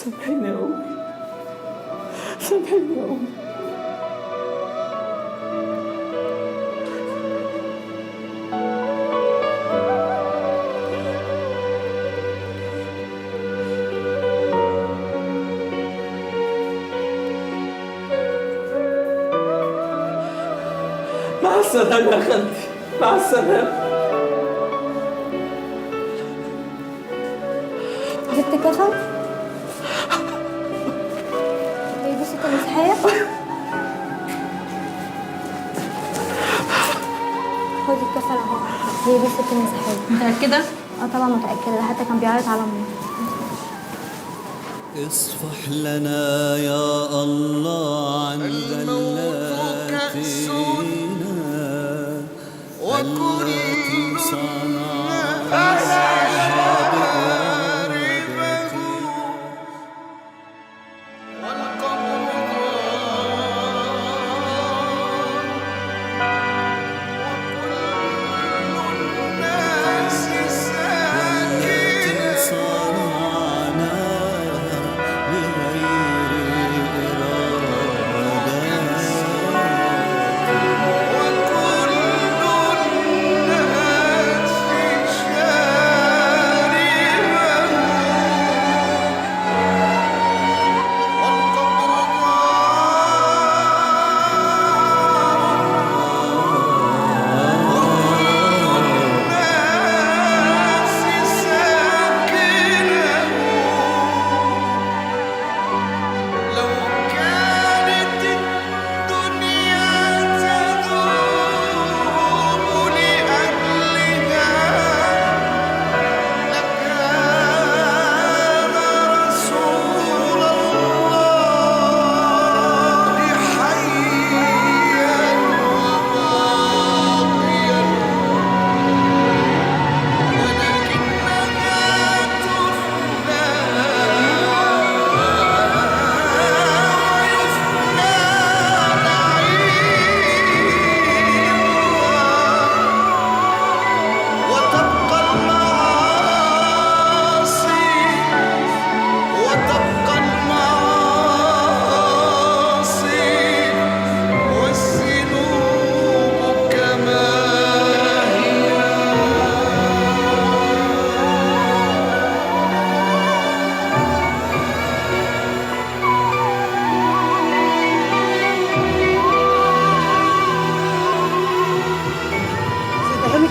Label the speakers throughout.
Speaker 1: سامحيني يا أمي، سامحيني يا أمي. مع السلامة يا خالتي، مع السلامة.
Speaker 2: جبت كفن؟ هي دي ست المسيحية؟ خدي الكفن اهو، هي دي ست المسيحية.
Speaker 3: متأكدة؟
Speaker 2: اه طبعا متأكدة، ده حتى كان بيعيط على امي.
Speaker 4: اصفح لنا يا الله عن ذلاتنا التي صنعناها بإرادتنا.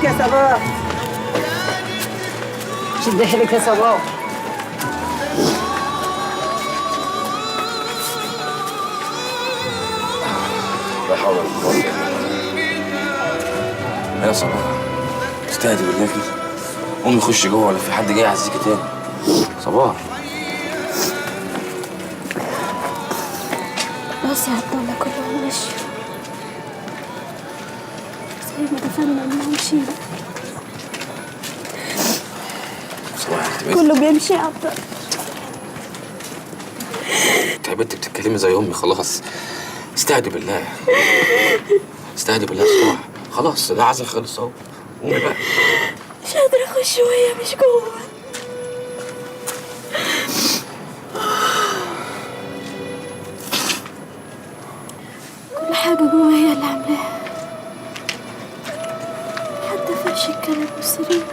Speaker 5: يا صباح، شد حيلك يا صباح.
Speaker 6: لا حول ولا قوة إلا بالله. يا صباح استهدي بالله كده، قومي خشي جوه ولا في حد جاي يعزيكي تاني. صباح
Speaker 2: بس يا عبد الله كلهم مشوا زي ما دفنا انهم مشينا.
Speaker 6: صباح انت
Speaker 2: كله بيمشي يا عبد الله.
Speaker 6: انت يا بنت بتتكلمي زي امي، خلاص استهدي بالله، استهدي بالله يا صباح. خلاص ده عزل خلص اهو، قومي بقى.
Speaker 2: مش قادرة اخش وهي مش جوه. كل حاجة جوه هي اللي عاملاها، حتى فرش الكنب والسرير.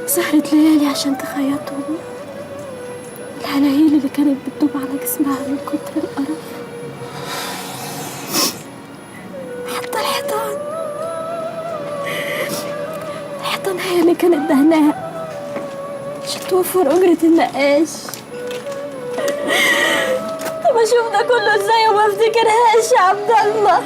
Speaker 2: سهرت ليالي عشان تخيطهم، الهلاهيل اللي كانت بتدوب على جسمها من كتر القرف. حتى الحيطان هي اللي كانت دهناها عشان توفر أجرة النقاش. طب أشوف ده كله ازاي وما افتكرهاش يا عبد الله؟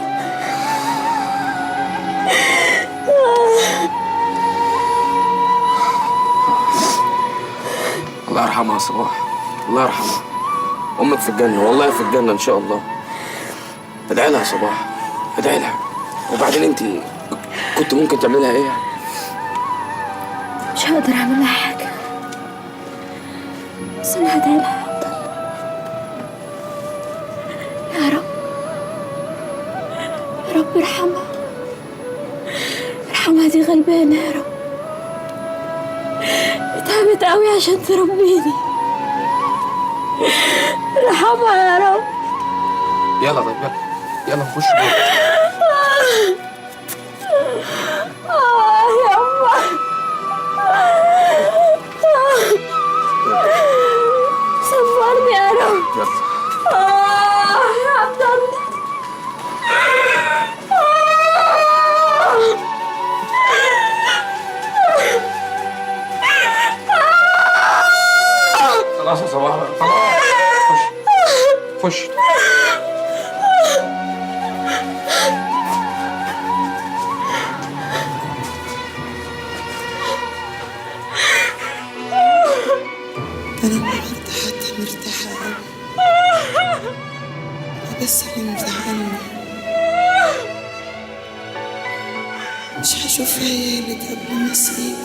Speaker 6: الله يرحمها يا صباح، الله يرحمها. امك في الجنه، والله في الجنه ان شاء الله. ادعي لها يا صباح، ادعي لها. وبعدين انت كنت ممكن تعملي لها ايه يعني؟
Speaker 2: مش هقدر اعمل لها حاجه، بس انا هدعي لها يا عبد الله. يا رب، يا رب ارحمها، ارحمها دي غلبانه يا رب. تعبت قوي عشان تربيني. ارحمها يا رب.
Speaker 6: يلا طيب يلا نخش جوه.
Speaker 2: يا أمه. صبرني يا رب.
Speaker 6: يلا
Speaker 2: يا عبد الله.
Speaker 6: خلاص يا صباح خلاص. خش.
Speaker 3: أنا النهاردة حتى مرتاحة أوي، بس اللي مزعلني مش هشوف عيالك قبل ما أسيب.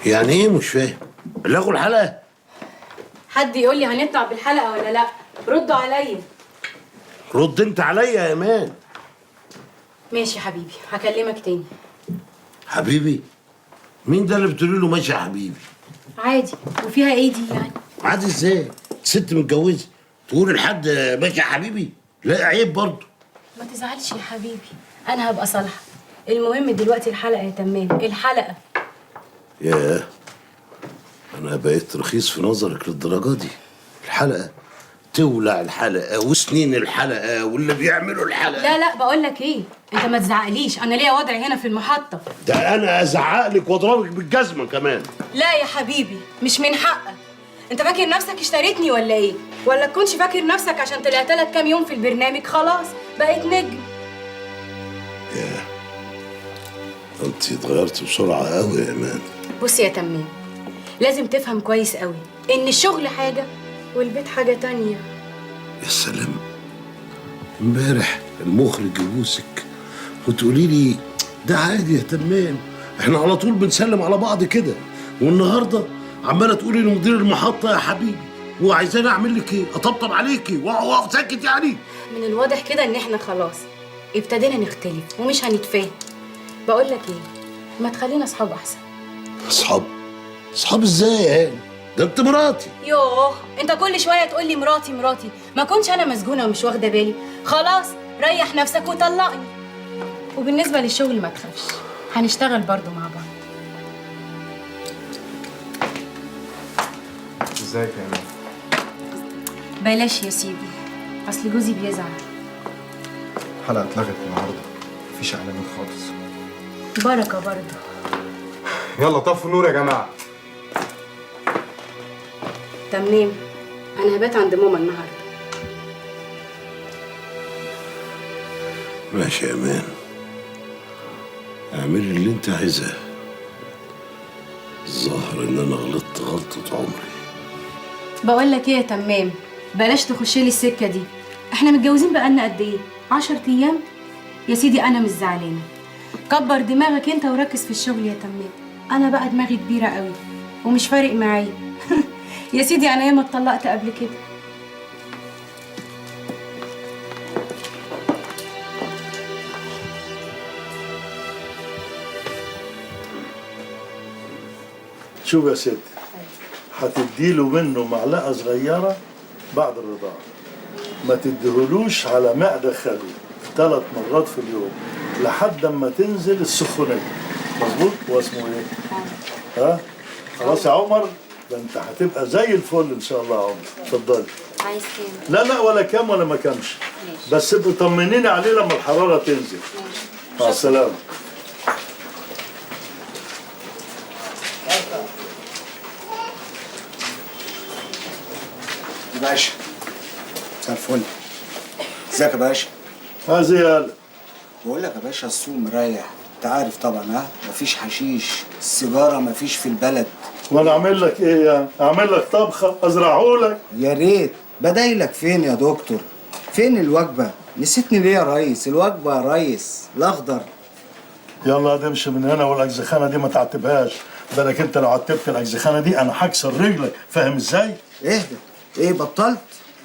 Speaker 7: يعني ايه مش فاهم؟ لغوا الحلقة؟
Speaker 8: حد يقول لي هنطلع بالحلقة ولا لا؟ ردوا عليا.
Speaker 7: رد انت عليا يا ايمان.
Speaker 8: ماشي يا حبيبي، هكلمك تاني.
Speaker 7: حبيبي؟ مين ده اللي بتقولي له ماشي يا حبيبي؟
Speaker 8: عادي، وفيها ايه دي يعني؟
Speaker 7: عادي ازاي؟ ست متجوزة تقول لحد ماشي يا حبيبي؟ لا عيب برضه.
Speaker 8: ما تزعلش يا حبيبي، أنا هبقى صالحة. المهم دلوقتي الحلقة يا تمام، الحلقة.
Speaker 7: ياه، انا بقيت رخيص في نظرك للدرجة دي؟ الحلقة تولع الحلقة وسنين الحلقة واللي بيعملوا الحلقة.
Speaker 8: لا بقول لك ايه، انت ما تزعقليش، انا ليا وضعي هنا في المحطة.
Speaker 7: ده انا ازعق لك واضربك بالجزمة كمان.
Speaker 8: لا يا حبيبي، مش من حقك. انت فاكر نفسك اشتريتني ولا ايه؟ ولا تكونش فاكر نفسك عشان طلعت لك كام يوم في البرنامج خلاص بقيت نجم؟
Speaker 7: ياه، انت اتغيرت بسرعة قوي يا ايمان.
Speaker 8: بص يا تمام، لازم تفهم كويس قوي ان الشغل حاجة والبيت حاجة تانية.
Speaker 7: يا سلام، امبارح المخرج يبوسك وتقولي لي ده عادي يا تمام، احنا على طول بنسلم على بعض كده، والنهارده عماله تقولي لمدير المحطه يا حبيبي وعايزاني اعمل لك ايه؟ اطبطب عليكي واقف ساكت يعني؟
Speaker 8: من الواضح كده ان احنا خلاص ابتدينا نختلف ومش هنتفاهم. بقول لك ايه، ما تخلينا اصحاب احسن.
Speaker 7: اصحاب؟ اصحاب ازاي يا هاني؟ ده انت مراتي.
Speaker 8: يوه، انت كل شويه تقول لي مراتي مراتي، ما كنتش انا مسجونه ومش واخده بالي؟ خلاص ريح نفسك وطلقني. وبالنسبه للشغل ما تخافش، هنشتغل برضو مع بعض.
Speaker 9: ازيك يا امان؟
Speaker 8: بلاش يا سيدي، اصل جوزي بيزعل.
Speaker 9: الحلقه اتلغت النهارده، مفيش اعلانات خالص.
Speaker 8: بركه برضو.
Speaker 9: يلا طفوا النور يا جماعه.
Speaker 8: تمام، انا هبات عند ماما النهارده.
Speaker 7: ماشي يا امان، اعملي اللي انت عايزاه. الظاهر ان انا غلطت غلطة عمري.
Speaker 8: بقول لك ايه يا تمام، بلاش تخش لي السكه دي. احنا متجوزين بقالنا قد ايه؟ 10 ايام يا سيدي. انا مش زعلانه، كبر دماغك انت وركز في الشغل يا تمام. انا بقى دماغي كبيره قوي ومش فارق معايا. يا سيدي انا ياما اتطلقت قبل كده.
Speaker 10: شوف يا ستي، هتديله منه معلقه صغيره بعد الرضاعه، ما تديهولوش على معده خالي 3 مرات في اليوم لحد اما تنزل السخونيه. مظبوط؟ هو اسمه ايه؟ ها؟ خلاص يا عمر، ده انت هتبقى زي الفل ان شاء الله يا عمر. اتفضلي.
Speaker 8: عايز كام؟
Speaker 10: لا ولا كام ولا ما كامش، بس ابقي طمنيني عليه لما الحراره تنزل. مع السلامه.
Speaker 11: يا باشا مساء الفل. ازيك يا باشا؟
Speaker 10: هذه يالا.
Speaker 11: بقول لك يا باشا السوق مريح، انت عارف طبعا. ها، مفيش حشيش، السيجاره مفيش في البلد.
Speaker 10: وانا اعمل لك ايه يعني؟ اعمل لك طبخه ازرعهولك؟
Speaker 11: يا ريت. بدايلك فين يا دكتور؟ فين الوجبه؟ نسيتني ليه يا ريس؟ الوجبه يا ريس الاخضر.
Speaker 10: يلا تمشي من هنا، والاجزخانه دي ما تعتبهاش. بالك انت لو عتبت الاجزخانه دي انا هكسر رجلك، فاهم ازاي؟
Speaker 11: اهدى. ايه بطلت؟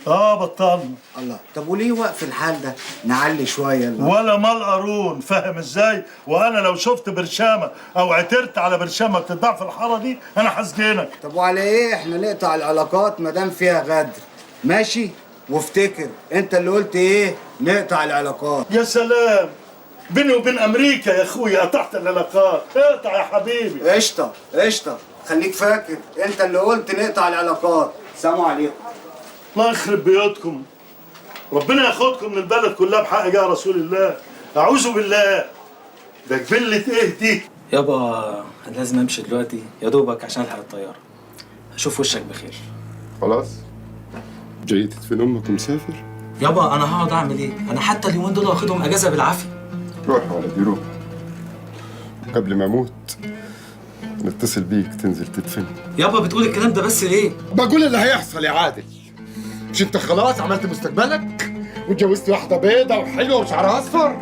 Speaker 10: بطلنا.
Speaker 11: الله، طب وليه وقف الحال ده؟ نعلي شويه
Speaker 10: ولا مال قارون، فاهم ازاي؟ وانا لو شفت برشامه او عثرت على برشامه بتتباع في الحاره دي انا هسجنك.
Speaker 11: طب وعلى ايه احنا نقطع العلاقات ما دام فيها غدر؟ ماشي؟ وافتكر انت اللي قلت ايه؟ نقطع العلاقات.
Speaker 10: يا سلام، بيني وبين امريكا يا اخويا قطعت العلاقات. اقطع يا حبيبي.
Speaker 11: قشطه قشطه، خليك فاكر انت اللي قلت نقطع العلاقات. سلام عليكم.
Speaker 10: الله يخرب بيوتكم، ربنا ياخدكم من البلد كلها بحق جاه رسول الله. اعوذ بالله، ده جبلة ايه دي؟
Speaker 1: يابا انا لازم امشي دلوقتي يا دوبك عشان الحق الطياره. اشوف وشك بخير.
Speaker 9: خلاص جاي تدفن امك ومسافر؟
Speaker 1: يابا انا هقعد اعمل ايه؟ انا حتى اليومين دول واخدهم اجازه بالعافيه.
Speaker 9: روح يا ولدي روح، قبل ما اموت نتصل بيك تنزل تدفن.
Speaker 1: يابا بتقول الكلام ده بس ليه؟
Speaker 9: بقول اللي هيحصل يا عادل. مش انت خلاص عملت مستقبلك واتجوزت واحده بيضه وحلوه وشعرها اصفر؟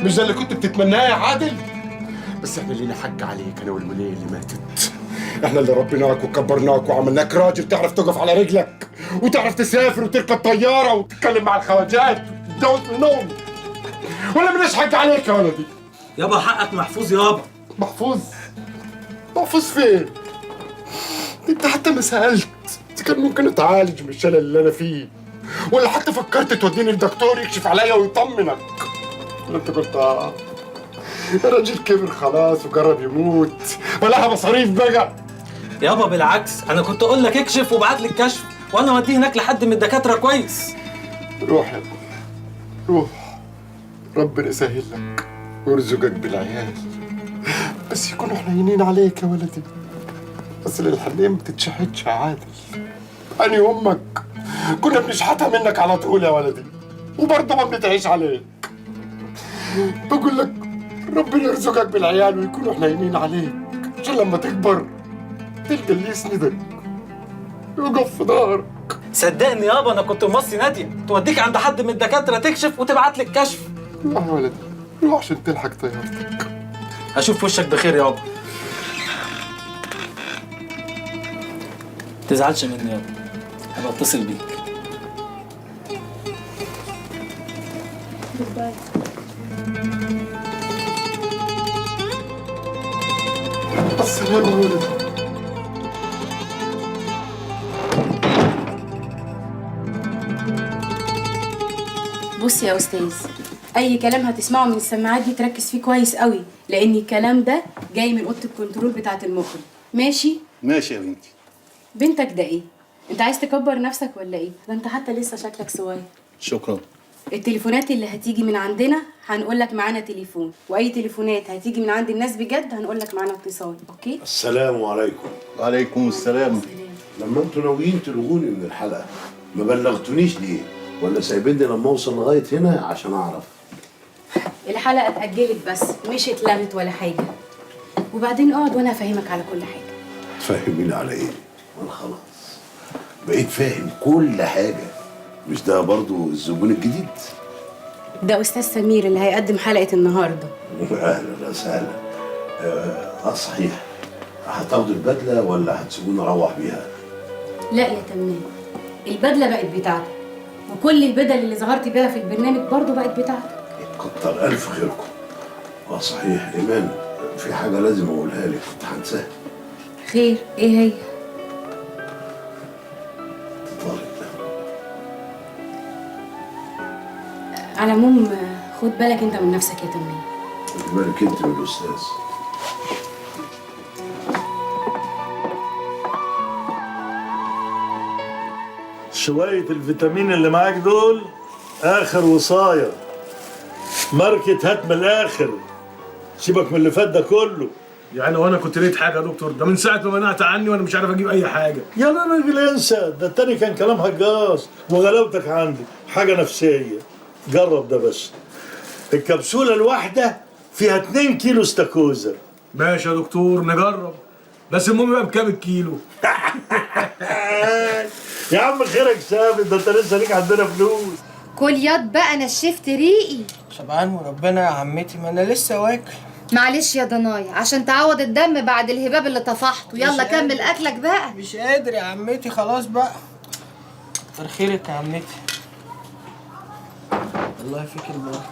Speaker 9: مش ده اللي كنت بتتمناه يا عادل؟ بس احنا لينا حق عليك انا والوليه اللي ماتت. احنا اللي ربيناك وكبرناك وعملناك راجل تعرف تقف على رجلك وتعرف تسافر وتركب طياره وتتكلم مع الخواجات وتتجوز منهم. ولا مالناش حق عليك يا ولدي؟
Speaker 1: يابا حقك محفوظ يابا.
Speaker 9: محفوظ؟ محفوظ فين؟ انت حتى ما سالت كان ممكن اتعالج من الشلل اللي انا فيه، ولا حتى فكرت توديني للدكتور يكشف عليا ويطمنك. انت قلت الراجل كبر خلاص وجرب يموت ولاها مصاريف بقى.
Speaker 1: يابا بالعكس، انا كنت اقول لك اكشف وابعت لي الكشف وانا اوديه هناك لحد من الدكاتره كويس.
Speaker 9: روح يا روح، ربنا يسهل لك ويرزقك بالعيال، بس يكونوا حنينين عليك يا ولدي. اصل الحنيه ما بتتشحتش يا عادل. أنا أمك كنا بنشحتها منك على طول يا ولدي، وبرضه ما بنتعيش عليك. بقول لك ربنا يرزقك بالعيال ويكونوا حنينين عليك عشان لما تكبر تلقى اللي يسندك ويقف في ظهرك.
Speaker 1: صدقني يابا انا كنت موصي ناديه توديك عند حد من الدكاتره تكشف وتبعت لي الكشف.
Speaker 9: روح يا ولدي روح عشان تلحق طيارتك.
Speaker 1: هشوف وشك بخير يابا. تزعلش مني يابا، هبقى اتصل بيك.
Speaker 9: السلام يا ولدي.
Speaker 8: بص يا استاذ، اي كلام هتسمعه من السماعات دي تركز فيه كويس قوي، لان الكلام ده جاي من اوضه الكنترول بتاعه المخرج. ماشي؟
Speaker 10: ماشي يا بنتي.
Speaker 8: بنتك ده ايه؟ انت عايز تكبر نفسك ولا ايه؟ ده انت حتى لسه شكلك صغير.
Speaker 10: شكرا.
Speaker 8: التليفونات اللي هتيجي من عندنا هنقول لك معانا تليفون، واي تليفونات هتيجي من عند الناس بجد هنقول لك معانا اتصال. اوكي؟
Speaker 7: السلام عليكم.
Speaker 10: وعليكم السلام.
Speaker 7: لما انتوا ناويين تلغوني من الحلقه ما بلغتونيش ليه؟ ولا سايبيني لما اوصل لغايه هنا عشان اعرف؟
Speaker 8: الحلقه اتاجلت بس مش اتلغت ولا حاجه. وبعدين اقعد وانا هفهمك على كل حاجه.
Speaker 7: تفهميني على ايه؟ وانا خلاص بقيت فاهم كل حاجه. مش ده برضو الزبون الجديد؟
Speaker 8: ده استاذ سمير اللي هيقدم حلقه النهارده.
Speaker 7: اهلا وسهلا. صحيح، هتاخدوا البدله ولا هتسيبوني اروح بيها؟
Speaker 8: لا يا تمام، البدله بقت بتاعتك، وكل البدل اللي ظهرت بيها في البرنامج برضه بقت بتاعتك.
Speaker 7: كتر الف خيركم. صحيح ايمان، في حاجه لازم اقولها لك كنت هنساها.
Speaker 8: خير؟ ايه هي؟ على العموم خد بالك انت من نفسك يا تمام.
Speaker 7: خد بالك انت من الاستاذ.
Speaker 10: شوية الفيتامين اللي معاك دول آخر وصاية. ماركة هات من الآخر، سيبك من اللي فات ده كله.
Speaker 12: يعني وانا كنت لقيت حاجه يا دكتور؟ ده من ساعه ما منعت عني وانا مش عارف اجيب اي حاجه.
Speaker 10: يا راجل انسى، ده التاني كان كلام هجاص وغلاوتك عندي حاجة نفسية. جرب ده بس. الكبسولة الواحدة فيها 2 كيلو استاكوزا.
Speaker 12: ماشي يا دكتور نجرب، بس المهم يبقى بكام الكيلو؟
Speaker 10: يا عم خيرك ثابت، ده انت لسه ليك عندنا فلوس.
Speaker 13: كل ياض بقى نشفت ريقي.
Speaker 14: شبعان وربنا يا عمتي، ما انا لسه واكل.
Speaker 13: معلش يا ضنايا عشان تعوض الدم بعد الهباب اللي طفحته. يلا كمل اكلك بقى.
Speaker 14: مش قادر يا عمتي خلاص بقى. كتر خيرك يا عمتي. الله يفيك البركة.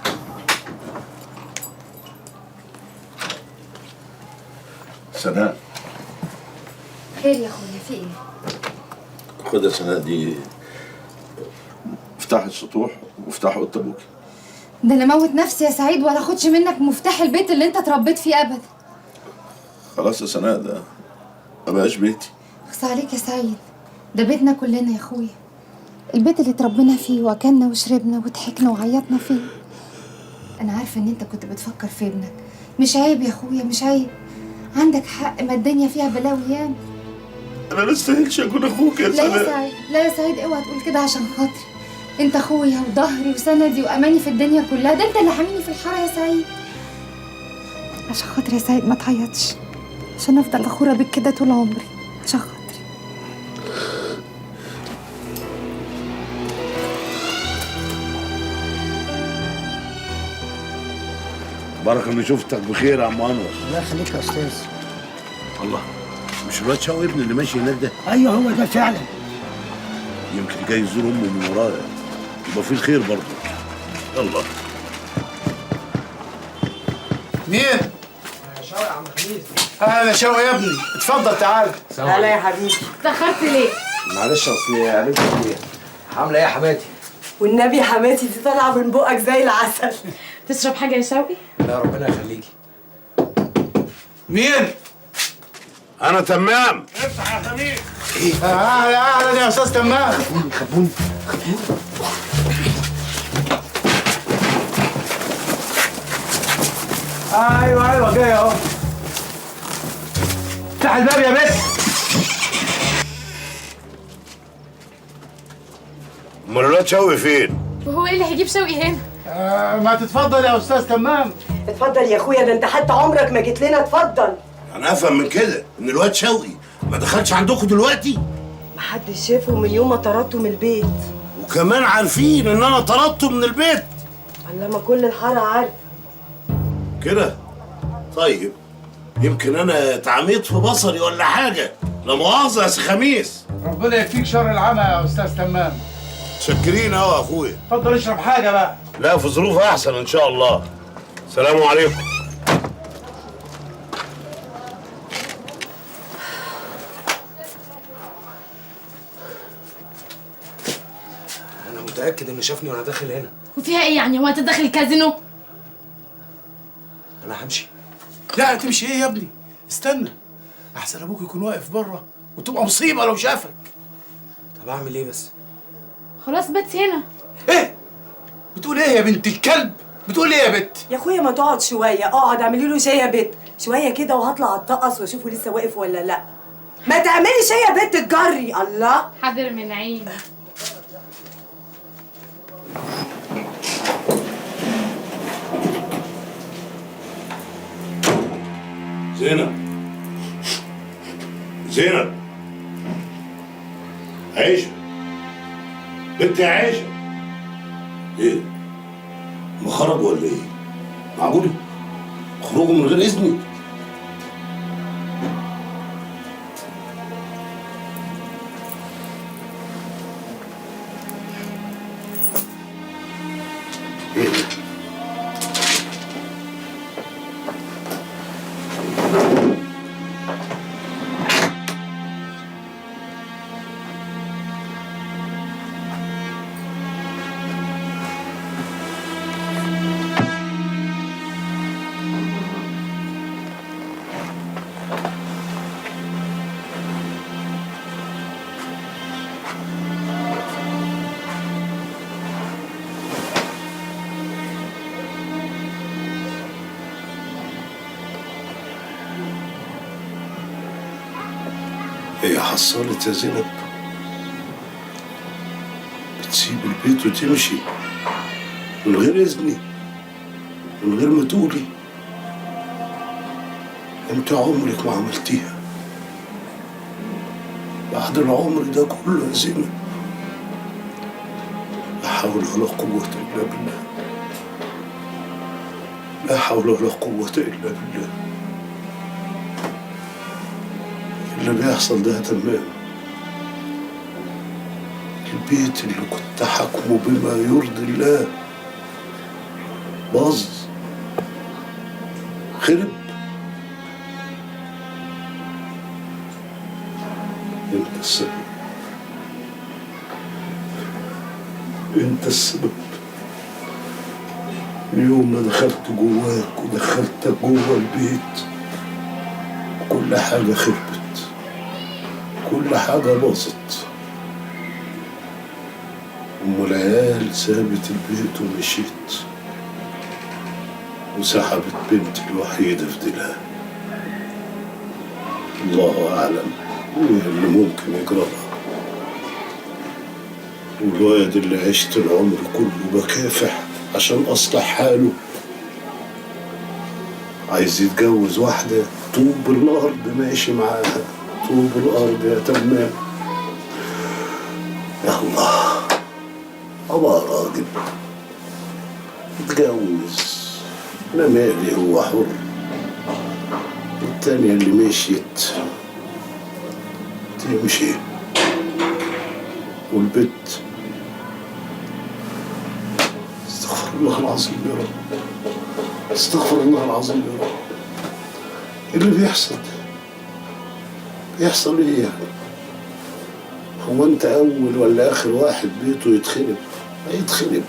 Speaker 7: سناء،
Speaker 13: خير يا اخويا، في ايه؟
Speaker 7: خد يا سناء دي، افتح السطوح وافتح اوضه ابوك.
Speaker 13: ده انا موت نفسي يا سعيد ولا اخدش منك مفتاح البيت اللي انت اتربيت فيه ابدا.
Speaker 7: خلاص يا سناء، ده ما بقاش بيتي.
Speaker 13: اخص عليك يا سعيد، ده بيتنا كلنا يا اخويا، البيت اللي اتربينا فيه واكلنا وشربنا وضحكنا وعيطنا فيه. انا عارفه ان انت كنت بتفكر في ابنك، مش عيب يا اخويا، مش عيب، عندك حق، ما الدنيا فيها بلاوي ياما.
Speaker 7: انا ما استاهلش اكون اخوك يا سناء.
Speaker 13: لا يا سعيد، لا يا سعيد، اوعى تقول كده عشان خاطري، انت اخويا وظهري وسندي واماني في الدنيا كلها، ده انت اللي حاميني في الحاره يا سعيد. عشان خاطري يا سعيد ما تعيطش، عشان افضل فخوره بيك كده طول عمري، عشان خاطري.
Speaker 7: بركه اني شفتك بخير يا عم انور.
Speaker 5: الله يخليك يا استاذ.
Speaker 7: الله، مش الواد شوقي ابني اللي ماشي هناك ده؟
Speaker 5: ايوه هو ده فعلا.
Speaker 7: يمكن جاي يزور امه من ورايا، يبقى في الخير برضه. يلا.
Speaker 11: مين؟
Speaker 14: شوقي يا عم خميس.
Speaker 11: اهلا شوقي يا ابني، اتفضل تعال.
Speaker 14: هلا يا حبيبي.
Speaker 8: اتأخرت ليه؟
Speaker 15: معلش اصل قابلت اخويا. عامله ايه يا حماتي؟
Speaker 16: والنبي يا حماتي دي طالعه من بقك زي العسل.
Speaker 8: تشرب حاجة يا شوقي؟
Speaker 15: لا ربنا يخليكي.
Speaker 11: مين؟
Speaker 7: انا تمام.
Speaker 11: افتح يا خميس. اهلا اهلا يا استاذ تمام.
Speaker 15: خبوني.
Speaker 11: ايوه ايوه جاي اهو. افتح الباب يا بس.
Speaker 7: امال الواد شوقي فين؟
Speaker 8: وهو ايه اللي هيجيب شوقي هنا؟
Speaker 11: ما تتفضل يا استاذ تمام.
Speaker 16: اتفضل يا اخويا، ده انت حتى عمرك ما جيت لنا، اتفضل.
Speaker 7: انا افهم من كده ان الواد شوقي ما دخلش عندكم دلوقتي؟
Speaker 16: محدش شافه من يوم ما طردته من البيت.
Speaker 7: وكمان عارفين ان انا طردته من البيت؟
Speaker 16: الله، ما كل الحاره عارفه
Speaker 7: كده. طيب يمكن انا اتعميت في بصري ولا حاجه، لا مؤاخذه يا سي خميس.
Speaker 11: ربنا يكفيك شر العمى يا استاذ تمام.
Speaker 7: متشكرين اهو يا اخويا.
Speaker 11: اتفضل اشرب حاجه بقى.
Speaker 7: لا، في ظروف احسن ان شاء الله. سلام عليكم.
Speaker 15: انا متاكد انه شافني وانا داخل هنا.
Speaker 8: وفيها ايه يعني؟ هو انت داخل الكازينو؟
Speaker 15: انا همشي.
Speaker 11: لا تمشي ايه يا ابني؟ استنى، احسن ابوك يكون واقف بره وتبقى مصيبه لو شافك.
Speaker 15: طب اعمل ايه بس؟
Speaker 8: خلاص بات هنا.
Speaker 11: ايه؟ بتقول ايه يا بنت الكلب؟ بتقول ايه يا بت؟
Speaker 16: يا اخويا، ما تقعد شويه، اقعد اعملي له شاي يا بت، شويه كده وهطلع اتطقص واشوفه لسه واقف ولا لا. ما تعملي شاي يا بت تجري. الله،
Speaker 8: حاضر من عيني.
Speaker 7: زينب، زينب، عيشة، بنتي عيشة. ايه؟ ما خرجوا ولا ايه؟ معقول؟ خروجوا من غير اذني؟ ايه؟ هي حصلت يا زينب؟ بتسيب البيت وتمشي من غير إذني، من غير ما تقولي؟ انت عمرك ما عملتيها بعد العمر ده كله يا زينب. لا حول ولا قوة إلا بالله، لا حول ولا قوة إلا بالله. اللي بيحصل ده تمام، البيت اللي كنت حاكمه بما يرضي الله باظ، خرب. انت السبب، انت السبب. اليوم ما دخلت جواك ودخلتك جوا البيت كل حاجة خربت، كل حاجة باظت. أم العيال سابت البيت ومشيت وسحبت بنتي الوحيدة في ديلها. الله أعلم إيه اللي ممكن يجرالها. والواد اللي عشت العمر كله بكافح عشان أصلح حاله عايز يتجوز واحدة طوب الأرض ماشي معاها، طوب الأرض يا تمام. يا الله، أبقى راجل اتجوز، أنا مالي، هو حر. التانية اللي مشيت تمشي، والبت استغفر الله العظيم يا رب، استغفر الله العظيم يا رب. اللي بيحصل ايه يعني؟ هو انت اول ولا اخر واحد بيته يتخرب؟ هيتخرب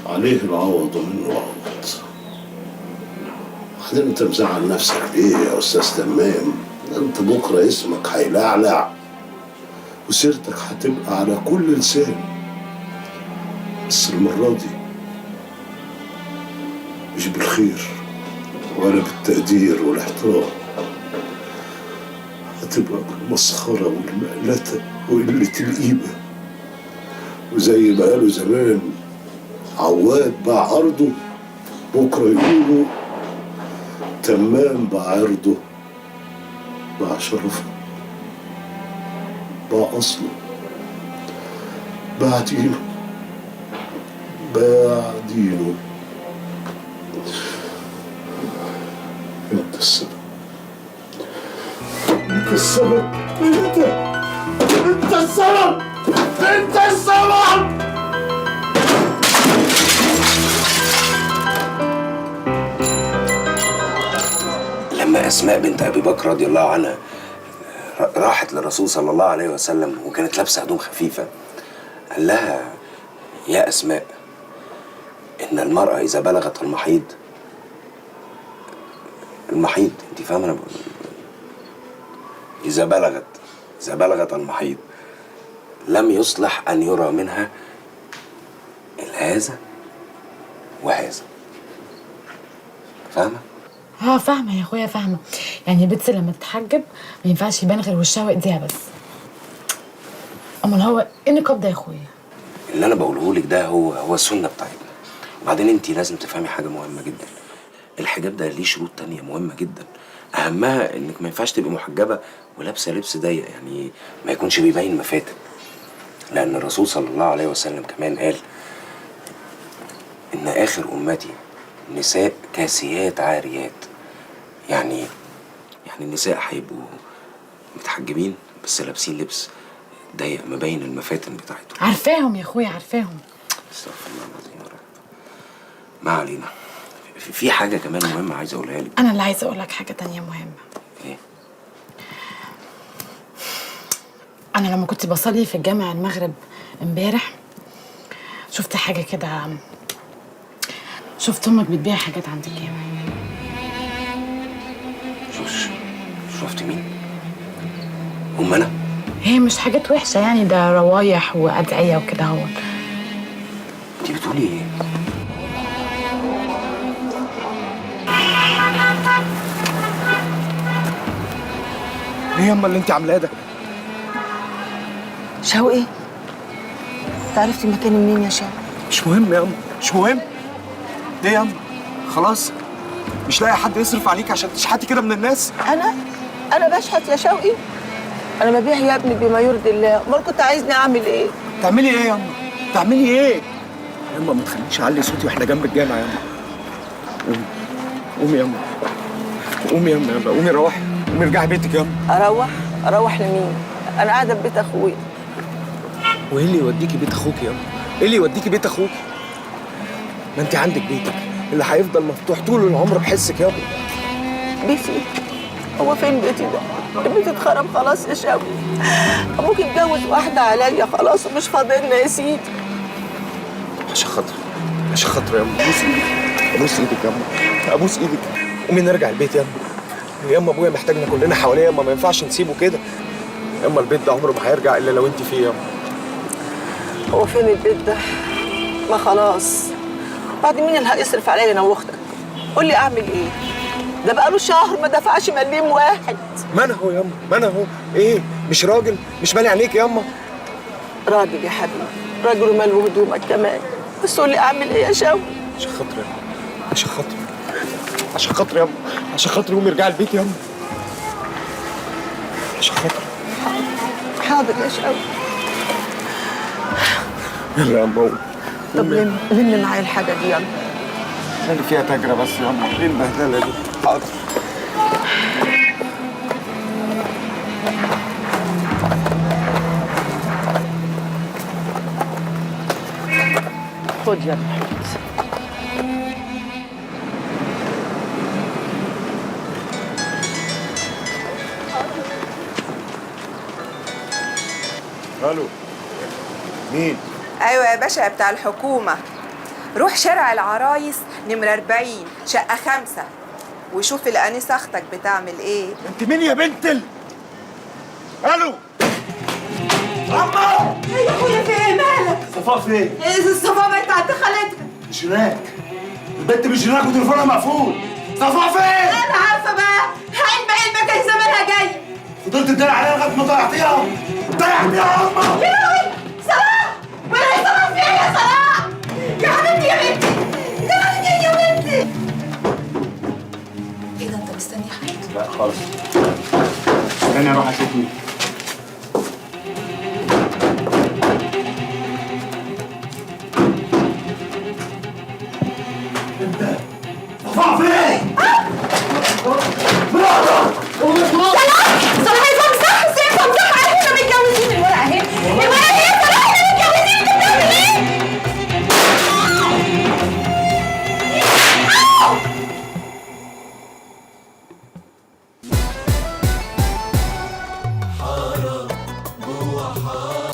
Speaker 7: عليه العوض ومنه العوض. بعدين انت مزعل نفسك ليه يا استاذ تمام؟ انت بكره اسمك هيلعلع وسيرتك هتبقى على كل لسان، بس المرة دي مش بالخير ولا بالتقدير والاحترام، هتبقى بالمسخرة والمقلتة وقلة القيمة. وزي ما قالوا زمان، عواد باع عرضه، بكرة يقولوا تمام باع عرضه، باع شرفه، باع أصله، باع دينه، باع دينه. انت السبب، انت السبب، انت السبب، انت السبب.
Speaker 15: لما أسماء بنت أبي بكر رضي الله عنها راحت للرسول صلى الله عليه وسلم وكانت لابسة هدوم خفيفة، قال لها: يا أسماء، إن المرأة إذا بلغت المحيض، أنت فاهمة أنا بقول؟ إذا بلغت المحيض لم يصلح أن يرى منها هذا وهذا. فاهمة؟
Speaker 17: فاهمة يا اخويا، فاهمة. يعني البنت لما تتحجب ما ينفعش يبان غير وشها وايديها بس. امال هو ايه النقاب ده يا اخويا؟
Speaker 15: اللي أنا بقوله لك ده هو السنة بتاعتنا. وبعدين أنت لازم تفهمي حاجة مهمة جدا، الحجاب ده ليه شروط تانية مهمة جدا، أهمها إنك ما ينفعش تبقي محجبة ولابسة لبس ضيق، يعني ما يكونش بيبين مفاتن. لأن الرسول صلى الله عليه وسلم كمان قال: إن آخر أمتي نساء كاسيات عاريات. يعني النساء هيبقوا متحجبين بس لابسين لبس ضيق مبين المفاتن بتاعتهم.
Speaker 17: عارفاهم يا اخويا، عارفاهم.
Speaker 15: استغفر الله العظيم يا رب. ما علينا. في حاجة كمان مهمة عايز أقولها لك.
Speaker 17: أنا اللي عايزة أقول لك حاجة تانية مهمة.
Speaker 15: إيه؟
Speaker 17: أنا لما كنت بصلي في الجامع المغرب امبارح شفت حاجة كده، شفت أمك بتبيع حاجات عند الجامع.
Speaker 15: شفت مين؟ أم أنا؟
Speaker 17: هي مش حاجات وحشة يعني، ده روايح وأدعية وكده. هو
Speaker 15: أنت بتقولي إيه؟
Speaker 14: ايه ياما اللي انت عاملاه ده؟
Speaker 3: شوقي، انت عرفتي مكاني منين يا شوقي؟
Speaker 14: مش مهم ياما، مش مهم. ليه ياما؟ خلاص مش لاقي حد يصرف عليك عشان تشحتي كده من الناس؟
Speaker 3: انا بشحت يا شوقي؟ انا ببيع يا ابني بما يرضي الله، امال كنت عايزني اعمل ايه؟
Speaker 14: تعملي ايه ياما؟ تعملي ايه؟ ياما ما تخلينيش اعلي صوتي واحنا جنب الجامع ياما. قومي ياما، قومي ياما، قومي روحي، قومي ارجعي بيتك ياما.
Speaker 3: اروح لمين؟ انا قاعده في بيت اخويا.
Speaker 14: وايه اللي يوديكي بيت اخوك يا امي؟ ايه اللي يوديكي بيت اخوك؟ ما انت عندك بيتك اللي هيفضل مفتوح طول العمر بحسك يابا.
Speaker 3: بيتي؟ هو فين بيتي ده؟ البيت اتخرب خلاص يا شوقي. ابوك اتجوز واحده عليا خلاص ومش فاضلنا يا سيدي.
Speaker 14: عشان خاطري عشان خاطري يا امي، ابوس ايدك ابوس ايدك يا امي، ابوس ايدك. قومي نرجع البيت يا امي. يا اما ابويا محتاجنا كلنا حواليه، يا اما ما ينفعش نسيبه كده. يا اما البيت ده عمره ما هيرجع الا لو انت فيه يا امي.
Speaker 3: هو فين البيت ده؟ ما خلاص. بعد مين اللي هيصرف عليا انا واختك؟ قول لي اعمل ايه؟ ده بقاله شهر ما دفعش مليم واحد.
Speaker 14: ما انا هو يا امي، ما انا هو. ايه مش راجل؟ مش مالي عينيك يا امه؟
Speaker 3: راجل يا حبيبي، راجل وماله هدومك كمان. بس قول لي اعمل ايه يا شوقي؟
Speaker 14: عشان خاطري يا امي، عشان خاطري، عشان خاطري يا امي، عشان خاطري قومي ارجعي البيت يا امي، عشان خاطري.
Speaker 3: حاضر يا شوقي.
Speaker 14: يلا يا امه.
Speaker 3: طب لم معايا الحاجه دي يلا.
Speaker 14: اللي فيها تجرة بس يا امه، ايه البهدله دي؟ حاضر.
Speaker 3: خد يلا.
Speaker 10: الو مين؟
Speaker 18: ايوه يا باشا بتاع الحكومه. روح شارع العرايس نمرة 40 شقة 5 وشوف الأنسة أختك بتعمل إيه.
Speaker 10: انت مين يا بنت الو؟
Speaker 16: عمو! ايه يا اخويا في ايه مالك؟
Speaker 10: صفاء فين؟
Speaker 16: الصفا بقت عند خالتها.
Speaker 10: مش هناك. البنت مش هناك وتليفونها مقفول. صفاء فين؟
Speaker 16: انا عارفه بقى. علمك كان زمانها جاي.
Speaker 10: فضلت تدلع عليها لغايه ما ضيعتيها. ضيعتيها يا امه.
Speaker 16: يا لهوي صلاح! ولا ايه صلاح في ايه يا صلاح؟ يا حبيبتي يا بنتي! يا بنتي يا بنتي!
Speaker 18: ايه ده انت مستني حاجة؟
Speaker 14: لا خالص. استني اروح اشوف مين.